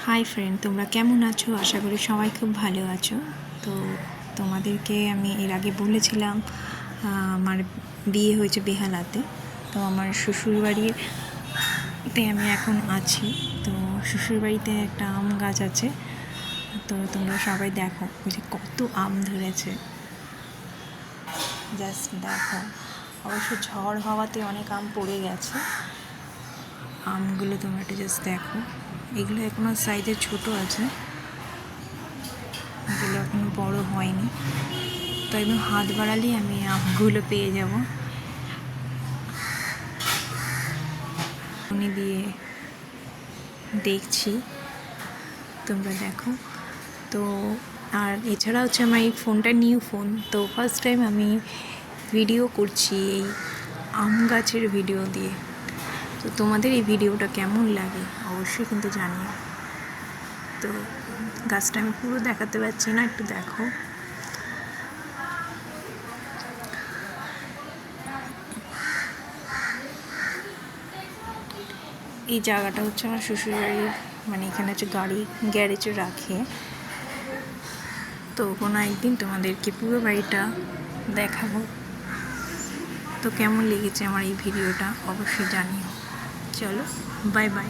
Hi friend, তোমরা কেমন আছো? আশা করি সবাই খুব ভালো আছো। তো তোমাদেরকে আমি এর আগে বলেছিলাম আমার বিয়ে হয়েছে বেহালাতে। তো আমার শ্বশুরবাড়িতে আমি এখন আছি। তো শ্বশুরবাড়িতে একটা আম গাছ আছে। তো তোমরা সবাই দেখো যে কত আম ধরেছে, জাস্ট দেখো। অবশ্য ঝড় হওয়াতে অনেক আম পড়ে গেছে। আমগুলো তোমরা একটু জাস্ট দেখো। এগুলো এখনো সাইজে ছোট আছে, এগুলো এখনো বড় হয়নি। তো একদম হাত বাড়ালেই আমি আমগুলো পেয়ে যাব। উনি দিয়ে দেখছি, তোমরা দেখো। তো আর এছাড়া হচ্ছে আমার এই ফোনটা নিউ ফোন। তো ফার্স্ট টাইম আমি ভিডিও করছি এই আম গাছের ভিডিও দিয়ে। তো তোমাদের এই ভিডিওটা কেমন লাগে অবশ্যই কিন্তু জানিও। তো গাছটা আমি পুরো দেখাতে পারছি না, একটু দেখো। এই জায়গাটা হচ্ছে আমার শ্বশুরবাড়ির, মানে এখানে হচ্ছে গাড়ি গ্যারেজে রাখে। তো কোনো একদিন তোমাদেরকে পুরো বাড়িটা দেখাবো। তো কেমন লেগেছে আমার এই ভিডিওটা অবশ্যই জানিও। চলো, বাই বাই।